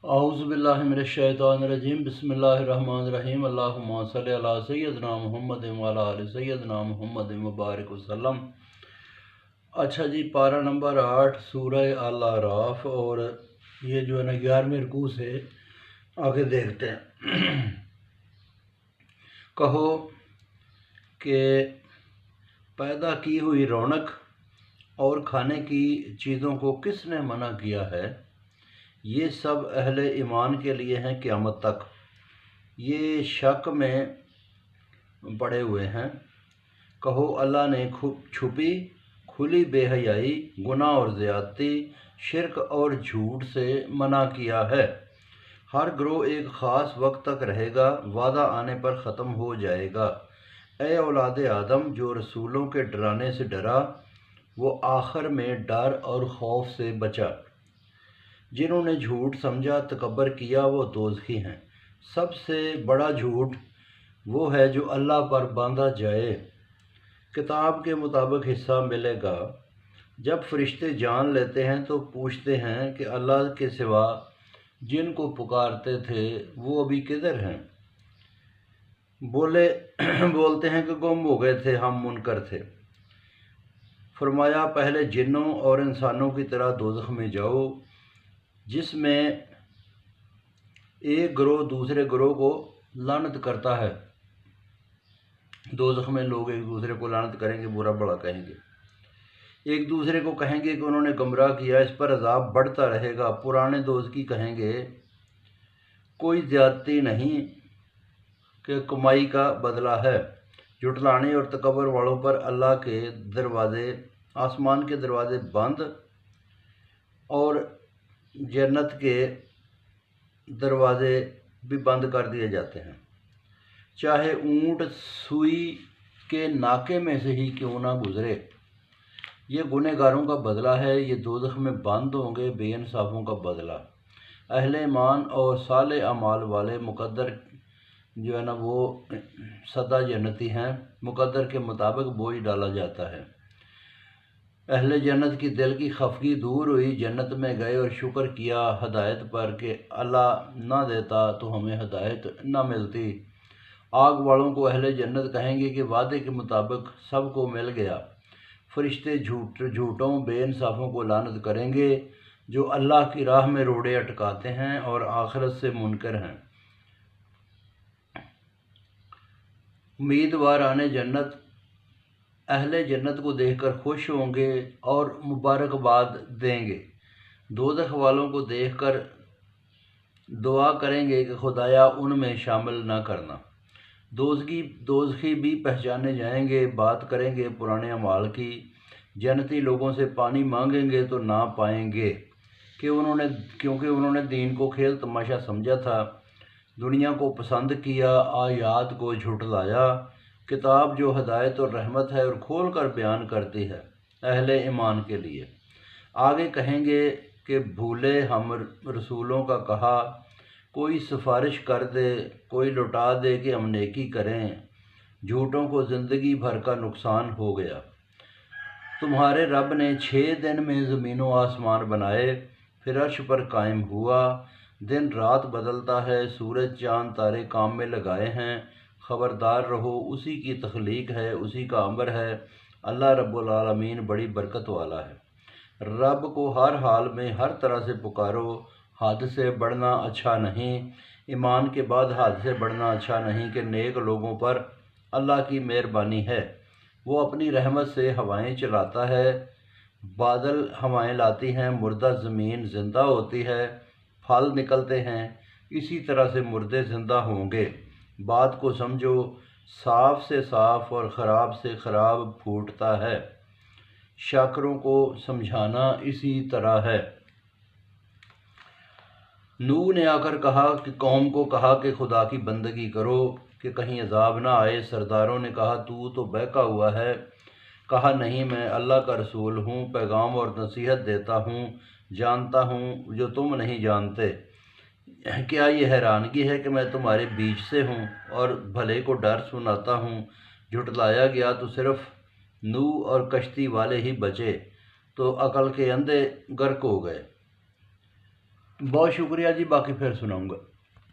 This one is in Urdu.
اعوذ باللہ من الشیطان الرجیم بسم اللہ الرحمن الرحیم اللہم صلی علی سیدنا محمد وعلی آل سیدنا محمد مبارک وسلم۔ اچھا جی، پارہ نمبر 8 سورہ الاعراف، اور یہ جو ہے نا 11ویں رکوع سے آگے دیکھتے ہیں۔ کہو کہ پیدا کی ہوئی رونق اور کھانے کی چیزوں کو کس نے منع کیا ہے؟ یہ سب اہل ایمان کے لیے ہیں قیامت تک۔ یہ شک میں پڑے ہوئے ہیں۔ کہو اللہ نے چھپی کھلی بے حیائی، گناہ اور زیادتی، شرک اور جھوٹ سے منع کیا ہے۔ ہر گروہ ایک خاص وقت تک رہے گا، وعدہ آنے پر ختم ہو جائے گا۔ اے اولاد آدم، جو رسولوں کے ڈرانے سے ڈرا وہ آخر میں ڈر اور خوف سے بچا۔ جنہوں نے جھوٹ سمجھا، تکبر کیا، وہ دوزخی ہیں۔ سب سے بڑا جھوٹ وہ ہے جو اللہ پر باندھا جائے۔ کتاب کے مطابق حصہ ملے گا۔ جب فرشتے جان لیتے ہیں تو پوچھتے ہیں کہ اللہ کے سوا جن کو پکارتے تھے وہ ابھی کدھر ہیں؟ بولتے ہیں کہ گم ہو گئے تھے، ہم منکر تھے۔ فرمایا پہلے جنوں اور انسانوں کی طرح دوزخ میں جاؤ، جس میں ایک گروہ دوسرے گروہ کو لعنت کرتا ہے۔ دوزخ میں لوگ ایک دوسرے کو لعنت کریں گے، برا بھلا کہیں گے، ایک دوسرے کو کہیں گے کہ انہوں نے گمراہ کیا، اس پر عذاب بڑھتا رہے گا۔ پرانے دوزخی کہیں گے کوئی زیادتی نہیں کہ کمائی کا بدلہ ہے۔ جھٹلانے اور تکبر والوں پر اللہ کے دروازے، آسمان کے دروازے بند اور جنت کے دروازے بھی بند کر دیے جاتے ہیں، چاہے اونٹ سوئی کے ناکے میں سے ہی کیوں نہ گزرے۔ یہ گنہگاروں کا بدلہ ہے، یہ دوزخ میں بند ہوں گے، بے انصافوں کا بدلہ۔ اہل ایمان اور صالح اعمال والے مقدر جو ہے نا وہ سدا جنتی ہیں، مقدر کے مطابق بوجھ ڈالا جاتا ہے۔ اہل جنت کی دل کی خفگی دور ہوئی، جنت میں گئے اور شکر کیا ہدایت پر کہ اللہ نہ دیتا تو ہمیں ہدایت نہ ملتی۔ آگ والوں کو اہل جنت کہیں گے کہ وعدے کے مطابق سب کو مل گیا۔ فرشتے جھوٹوں بے انصافوں کو لعنت کریں گے جو اللہ کی راہ میں روڑے اٹکاتے ہیں اور آخرت سے منکر ہیں۔ امیدواران جنت اہل جنت کو دیکھ کر خوش ہوں گے اور مبارکباد دیں گے۔ دوزخ والوں کو دیکھ کر دعا کریں گے کہ خدایا ان میں شامل نہ کرنا۔ دوزخی بھی پہچانے جائیں گے، بات کریں گے پرانے اعمال کی۔ جنتی لوگوں سے پانی مانگیں گے تو نہ پائیں گے کیونکہ انہوں نے دین کو کھیل تماشا سمجھا تھا، دنیا کو پسند کیا، آیات کو جھٹلایا۔ کتاب جو ہدایت اور رحمت ہے اور کھول کر بیان کرتی ہے اہل ایمان کے لیے۔ آگے کہیں گے کہ بھولے ہم رسولوں کا کہا، کوئی سفارش کر دے، کوئی لوٹا دے کہ ہم نیکی کریں۔ جھوٹوں کو زندگی بھر کا نقصان ہو گیا۔ تمہارے رب نے 6 دن میں زمین و آسمان بنائے، پھر عرش پر قائم ہوا۔ دن رات بدلتا ہے، سورج چاند تارے کام میں لگائے ہیں۔ خبردار رہو، اسی کی تخلیق ہے، اسی کا امر ہے۔ اللہ رب العالمین بڑی برکت والا ہے۔ رب کو ہر حال میں ہر طرح سے پکارو، حد سے بڑھنا اچھا نہیں۔ ایمان کے بعد حد سے بڑھنا اچھا نہیں کہ نیک لوگوں پر اللہ کی مہربانی ہے۔ وہ اپنی رحمت سے ہوائیں چلاتا ہے، بادل ہوائیں لاتی ہیں، مردہ زمین زندہ ہوتی ہے، پھل نکلتے ہیں، اسی طرح سے مردے زندہ ہوں گے۔ بات کو سمجھو، صاف سے صاف اور خراب سے خراب پھوٹتا ہے۔ شاکروں کو سمجھانا اسی طرح ہے۔ نوح نے آ کر کہا کہ قوم کو کہا کہ خدا کی بندگی کرو کہ کہیں عذاب نہ آئے۔ سرداروں نے کہا تو بہکا ہوا ہے۔ کہا نہیں، میں اللہ کا رسول ہوں، پیغام اور نصیحت دیتا ہوں، جانتا ہوں جو تم نہیں جانتے۔ کیا یہ حیرانگی ہے کہ میں تمہارے بیچ سے ہوں اور بھلے کو ڈر سناتا ہوں؟ جھٹلایا گیا تو صرف نوح اور کشتی والے ہی بچے، تو عقل کے اندھے غرق ہو گئے۔ بہت شکریہ جی، باقی پھر سناؤں گا۔